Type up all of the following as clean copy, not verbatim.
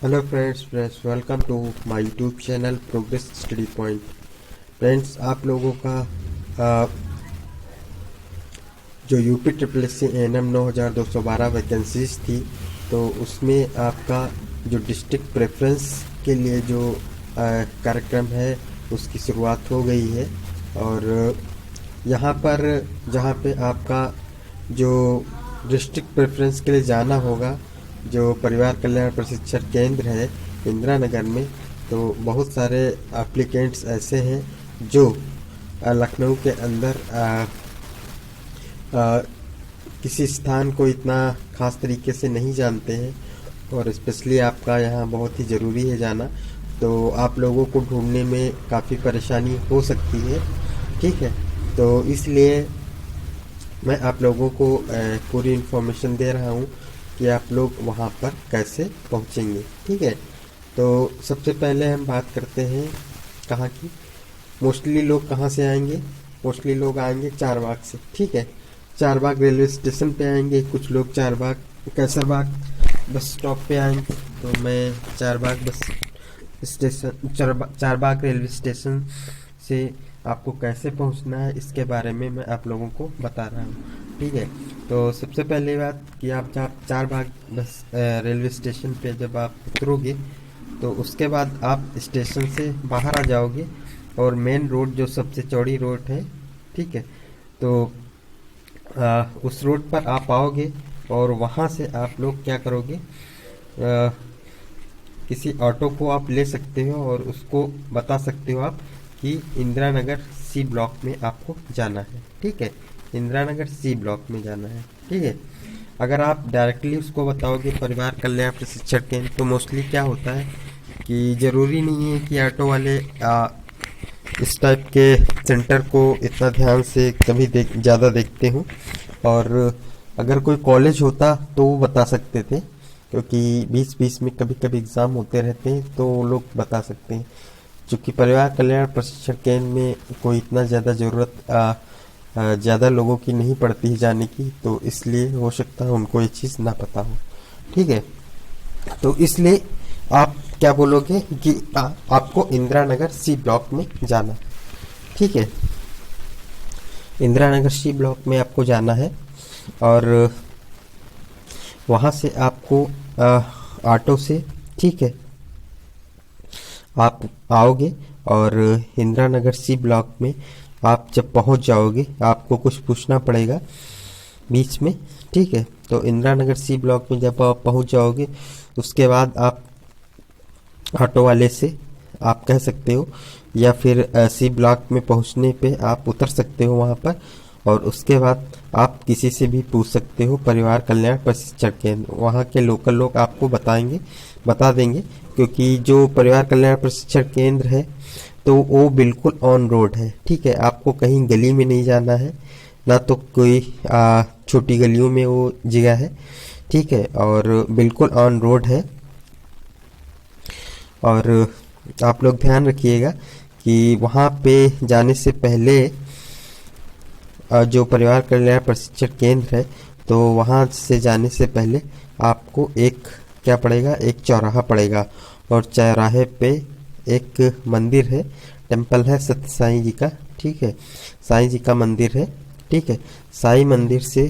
Hello friends welcome to my YouTube channel progress study point. Friends, आप लोगों का आ, जो UP triple S C N M 9212 vacancies थी, तो उसमें आपका जो डिस्ट्रिक्ट प्रेफरेंस के लिए जो कार्यक्रम है उसकी शुरुआत हो गई है। और यहाँ पर जहाँ पे आपका जो डिस्ट्रिक्ट प्रेफरेंस के लिए जाना होगा, जो परिवार कल्याण प्रशिक्षण केंद्र है इंदिरा नगर में, तो बहुत सारे एप्लीकेंट्स ऐसे हैं जो लखनऊ के अंदर किसी स्थान को इतना खास तरीके से नहीं जानते हैं, और स्पेशली आपका यहाँ बहुत ही ज़रूरी है जाना, तो आप लोगों को ढूंढने में काफ़ी परेशानी हो सकती है। ठीक है, तो इसलिए मैं आप लोगों को पूरी इन्फॉर्मेशन दे रहा हूँ कि आप लोग वहाँ पर कैसे पहुँचेंगे। ठीक है, तो सबसे पहले हम बात करते हैं कहाँ की। मोस्टली लोग कहाँ से आएंगे? मोस्टली लोग आएंगे चारबाग से। ठीक है, चारबाग रेलवे स्टेशन पे आएंगे। कुछ लोग चारबाग कैसरबाग बस स्टॉप पे आएंगे। तो मैं Charbagh bus station Charbagh railway station से आपको कैसे पहुंचना है इसके बारे में मैं आप लोगों को बता रहा हूँ। ठीक है, तो सबसे पहले बात कि आप जब चारबाग बस रेलवे स्टेशन पे जब आप उतरोगे, तो उसके बाद आप स्टेशन से बाहर आ जाओगे और मेन रोड जो सबसे चौड़ी रोड है, ठीक है, तो उस रोड पर आप आओगे और वहाँ से आप लोग क्या करोगे, किसी ऑटो को आप ले सकते हो और उसको बता सकते हो आप कि इंदिरा नगर सी ब्लॉक में आपको जाना है। ठीक है, इंदिरा नगर सी ब्लॉक में जाना है। ठीक है, अगर आप डायरेक्टली उसको बताओगे परिवार कल्याण प्रशिक्षण केंद्र, तो मोस्टली क्या होता है कि ज़रूरी नहीं है कि ऑटो वाले इस टाइप के सेंटर को इतना ध्यान से कभी ज़्यादा देखते हूँ। और अगर कोई कॉलेज होता तो वो बता सकते थे, क्योंकि बीच बीच में कभी कभी एग्ज़ाम होते रहते हैं तो वो लोग बता सकते हैं। चूँकि परिवार कल्याण प्रशिक्षण केंद्र में कोई इतना ज़्यादा ज़रूरत ज़्यादा लोगों की नहीं पड़ती है जाने की, तो इसलिए हो सकता है उनको ये चीज़ ना पता हो। ठीक है, तो इसलिए आप क्या बोलोगे कि आपको इंदिरा नगर सी ब्लॉक में जाना। ठीक है, इंदिरा नगर सी ब्लॉक में आपको जाना है और वहाँ से आपको ऑटो से, ठीक है, आप आओगे और इंदिरा नगर सी ब्लॉक में आप जब पहुँच जाओगे आपको कुछ पूछना पड़ेगा बीच में। ठीक है, तो इंदिरा नगर सी ब्लॉक में जब आप पहुँच जाओगे उसके बाद आप ऑटो वाले से आप कह सकते हो, या फिर सी ब्लॉक में पहुंचने पे आप उतर सकते हो वहां पर, और उसके बाद आप किसी से भी पूछ सकते हो परिवार कल्याण प्रशिक्षण केंद्र। वहाँ के लोकल लोग आपको बता देंगे, क्योंकि जो परिवार कल्याण प्रशिक्षण केंद्र है तो वो बिल्कुल ऑन रोड है। ठीक है, आपको कहीं गली में नहीं जाना है, ना तो कोई छोटी गलियों में वो जगह है। ठीक है, और बिल्कुल ऑन रोड है। और आप लोग ध्यान रखिएगा कि वहाँ पे जाने से पहले जो परिवार कल्याण प्रशिक्षण केंद्र है, तो वहाँ से जाने से पहले आपको एक क्या पड़ेगा, एक चौराहा पड़ेगा, और चौराहे पे एक मंदिर है, टेम्पल है सत्य साईं जी का। ठीक है, साईं जी का मंदिर है। ठीक है, साईं मंदिर से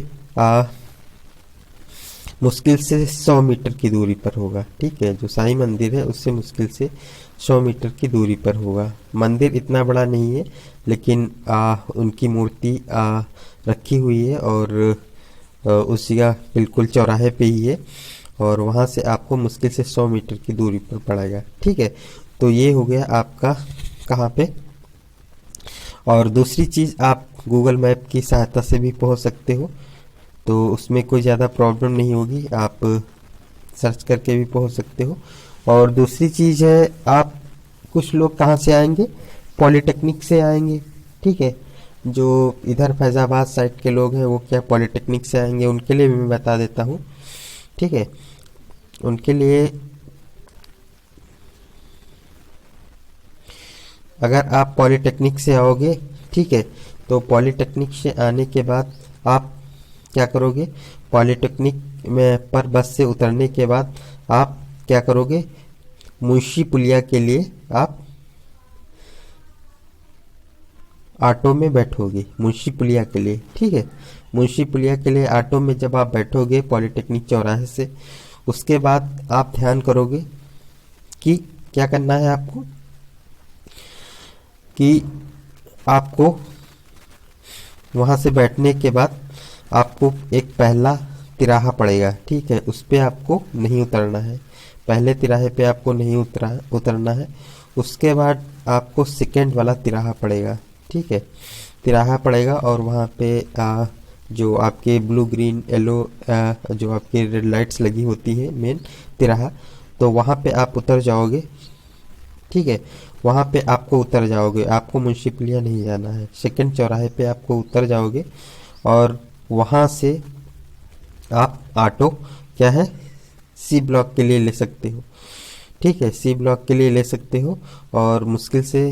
मुश्किल से 100 मीटर की दूरी पर होगा। ठीक है, जो साईं मंदिर है उससे मुश्किल से 100 मीटर की दूरी पर होगा। मंदिर इतना बड़ा नहीं है, लेकिन उनकी मूर्ति रखी हुई है और उस जगह बिल्कुल चौराहे पे ही है, और वहाँ से आपको मुश्किल से 100 मीटर की दूरी पर पड़ेगा। ठीक है, तो ये हो गया आपका कहाँ पे। और दूसरी चीज़, आप गूगल मैप की सहायता से भी पहुँच सकते हो, तो उसमें कोई ज़्यादा प्रॉब्लम नहीं होगी, आप सर्च करके भी पहुंच सकते हो। और दूसरी चीज़ है, आप कुछ लोग कहाँ से आएंगे, पॉलिटेक्निक से आएंगे। ठीक है, जो इधर फैज़ाबाद साइड के लोग हैं वो क्या पॉलिटेक्निक से आएंगे, उनके लिए भी मैं बता देता हूँ। ठीक है, उनके लिए अगर आप पॉलिटेक्निक से आओगे, ठीक है, तो पॉलिटेक्निक से आने के बाद आप क्या करोगे, पॉलिटेक्निक में पर बस से उतरने के बाद आप क्या करोगे, मुंशी पुलिया के लिए आप ऑटो में बैठोगे, मुंशी पुलिया के लिए, ठीक है। मुंशी पुलिया के लिए ऑटो में जब आप बैठोगे पॉलिटेक्निक चौराहे से, उसके बाद आप ध्यान करोगे कि क्या करना है आपको, कि आपको वहाँ से बैठने के बाद आपको एक पहला तिराहा पड़ेगा, ठीक है, उस पर आपको नहीं उतरना है, पहले तिराहे पे आपको नहीं उतरना है। उसके बाद आपको सेकेंड वाला तिराहा पड़ेगा, ठीक है, तिराहा पड़ेगा और वहाँ पे जो आपके ब्लू ग्रीन येलो जो आपके रेड लाइट्स लगी होती है मेन तिराहा, तो वहाँ पे आप उतर जाओगे, ठीक है, वहाँ पे आपको उतर जाओगे, आपको मुंशी पुलिया नहीं जाना है, सेकंड चौराहे पे आपको उतर जाओगे और वहाँ से आप ऑटो क्या है सी ब्लॉक के लिए ले सकते हो, ठीक है, सी ब्लॉक के लिए ले सकते हो। और मुश्किल से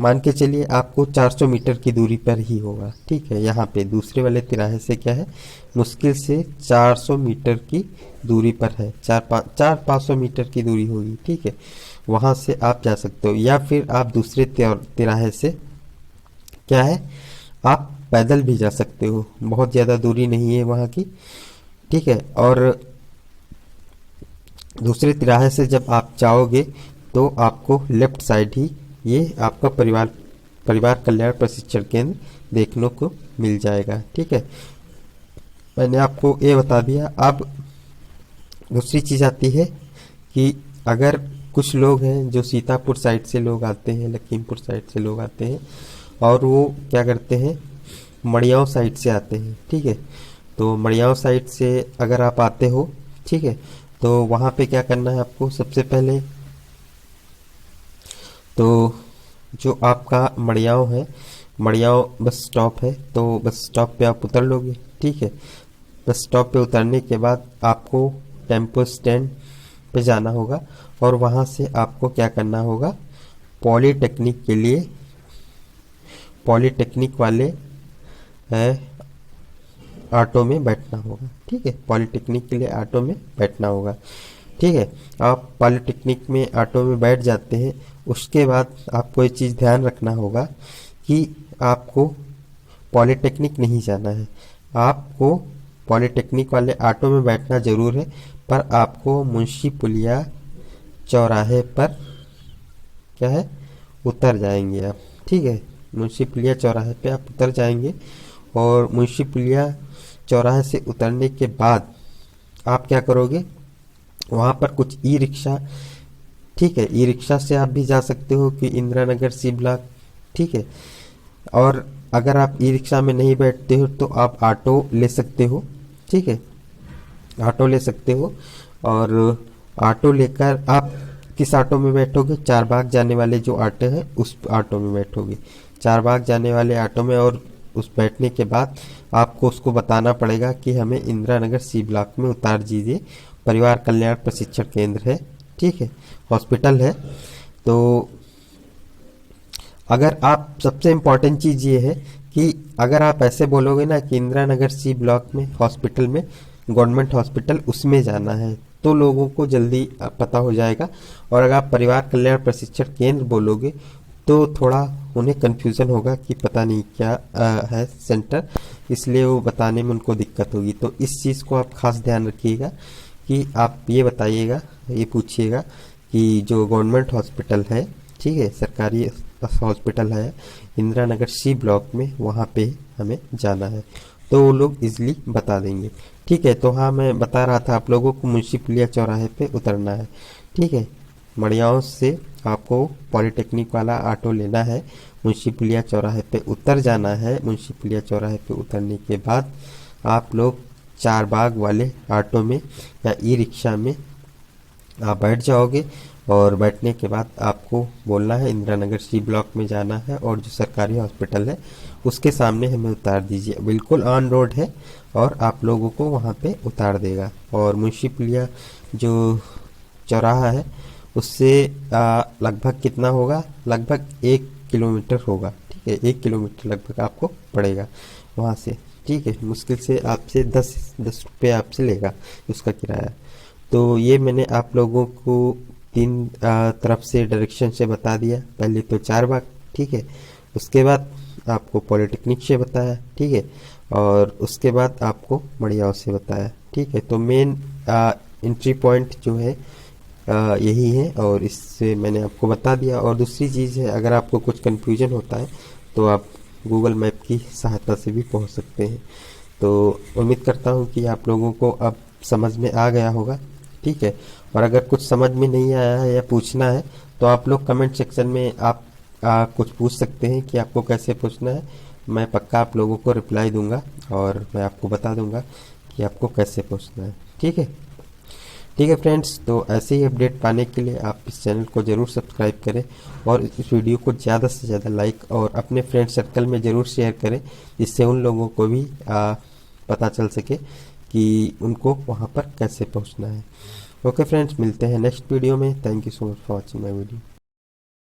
मान के चलिए आपको 400 मीटर की दूरी पर ही होगा, ठीक है, यहाँ पे दूसरे वाले तिराहे से क्या है मुश्किल से 400 मीटर की दूरी पर है, 400-500 मीटर की दूरी होगी, ठीक है, वहाँ से आप जा सकते हो। या फिर आप दूसरे तिराहे से क्या है आप पैदल भी जा सकते हो, बहुत ज़्यादा दूरी नहीं है वहाँ की, ठीक है। और दूसरे तिराहे से जब आप जाओगे तो आपको लेफ्ट साइड ही ये आपका परिवार कल्याण प्रशिक्षण केंद्र देखने को मिल जाएगा, ठीक है। मैंने आपको ये बता दिया। अब दूसरी चीज़ आती है कि अगर कुछ लोग हैं जो सीतापुर साइड से लोग आते हैं, लखीमपुर साइड से लोग आते हैं और वो क्या करते हैं मड़ियाँव साइड से आते हैं, ठीक है, तो मड़ियाँव साइड से अगर आप आते हो, ठीक है, तो वहाँ पे क्या करना है आपको, सबसे पहले तो जो आपका मड़ियाँव है, मड़ियाँव बस स्टॉप है, तो बस स्टॉप पे आप उतर लोगे, ठीक है। बस स्टॉप पे उतरने के बाद आपको टेम्पो स्टैंड पे जाना होगा और वहाँ से आपको क्या करना होगा पॉलीटेक्निक के लिए, पॉलीटेक्निक वाले ऑटो में बैठना होगा, ठीक है, पॉलीटेक्निक के लिए ऑटो में बैठना होगा, ठीक है। आप पॉलीटेक्निक में ऑटो में बैठ जाते हैं, उसके बाद आपको एक चीज़ ध्यान रखना होगा कि आपको पॉलीटेक्निक नहीं जाना है, आपको पॉलीटेक्निक वाले ऑटो में बैठना ज़रूर है, पर आपको मुंशी पुलिया चौराहे पर क्या है उतर जाएंगे आप, ठीक है, मुंशी पुलिया चौराहे पे आप उतर जाएंगे और मुंशी पुलिया चौराहे से उतरने के बाद आप क्या करोगे वहाँ पर कुछ ई रिक्शा, ठीक है, ई रिक्शा से आप भी जा सकते हो कि इंदिरा नगर सी ब्लॉक, ठीक है। और अगर आप ई रिक्शा में नहीं बैठते हो तो आप ऑटो ले सकते हो, ठीक है, ऑटो ले सकते हो। और ऑटो लेकर आप किस ऑटो में बैठोगे, चार बाग जाने वाले जो ऑटो है उस ऑटो में बैठोगे, चार बाग जाने वाले ऑटो में। और उस बैठने के बाद आपको उसको बताना पड़ेगा कि हमें इंदिरा नगर सी ब्लॉक में उतार दीजिए, परिवार कल्याण प्रशिक्षण केंद्र है, ठीक है, हॉस्पिटल है। तो अगर आप सबसे इम्पोर्टेंट चीज़ ये है कि अगर आप ऐसे बोलोगे ना कि इंदिरा नगर सी ब्लॉक में हॉस्पिटल में गवर्नमेंट हॉस्पिटल उसमें जाना है तो लोगों को जल्दी पता हो जाएगा। और अगर आप परिवार कल्याण प्रशिक्षण केंद्र बोलोगे तो थोड़ा उन्हें कन्फ्यूज़न होगा कि पता नहीं क्या है सेंटर, इसलिए वो बताने में उनको दिक्कत होगी। तो इस चीज़ को आप खास ध्यान रखिएगा कि आप ये बताइएगा, ये पूछिएगा कि जो गवर्नमेंट हॉस्पिटल है, ठीक है, सरकारी हॉस्पिटल है इंदिरा नगर सी ब्लॉक में, वहाँ पे हमें जाना है, तो वो लोग इजली बता देंगे, ठीक है। तो हाँ, मैं बता रहा था आप लोगों को मुंशी पुलिया चौराहे पे उतरना है, ठीक है, मड़ियाँव से आपको पॉलीटेक्निक वाला ऑटो लेना है, मुंशी पुलिया चौराहे पे उतर जाना है। मुंशी पुलिया चौराहे पे उतरने के बाद आप लोग चार बाग वाले ऑटो में या ई रिक्शा में आप बैठ जाओगे और बैठने के बाद आपको बोलना है इंदिरा नगर सी ब्लॉक में जाना है और जो सरकारी हॉस्पिटल है उसके सामने हमें उतार दीजिए, बिल्कुल ऑन रोड है और आप लोगों को वहाँ पे उतार देगा। और मुंशी पुलिया जो चौराहा है उससे लगभग कितना होगा, लगभग 1 किलोमीटर होगा, ठीक है, 1 किलोमीटर लगभग आपको पड़ेगा वहाँ से, ठीक है। मुश्किल से आपसे 10 रुपये आपसे लेगा उसका किराया। तो ये मैंने आप लोगों को तीन तरफ से डायरेक्शन से बता दिया। पहले तो चारबाग, ठीक है, उसके बाद आपको पॉलिटेक्निक से बताया, ठीक है, और उसके बाद आपको मड़ियाव से बताया, ठीक है। तो मेन एंट्री पॉइंट जो है यही है, और इससे मैंने आपको बता दिया। और दूसरी चीज़ है, अगर आपको कुछ कन्फ्यूजन होता है तो आप गूगल मैप की सहायता से भी पहुंच सकते हैं। तो उम्मीद करता हूं कि आप लोगों को अब समझ में आ गया होगा, ठीक है। और अगर कुछ समझ में नहीं आया है या पूछना है तो आप लोग कमेंट सेक्शन में आप कुछ पूछ सकते हैं कि आपको कैसे पूछना है। मैं पक्का आप लोगों को रिप्लाई दूंगा और मैं आपको बता दूंगा कि आपको कैसे पूछना है, ठीक है। ठीक है फ्रेंड्स, तो ऐसे ही अपडेट पाने के लिए आप इस चैनल को ज़रूर सब्सक्राइब करें और इस वीडियो को ज़्यादा से ज़्यादा लाइक और अपने फ्रेंड सर्कल में ज़रूर शेयर करें, जिससे उन लोगों को भी पता चल सके कि उनको वहाँ पर कैसे पहुँचना है। ओके फ्रेंड्स, मिलते हैं नेक्स्ट वीडियो में। Thank you so much for watching my video.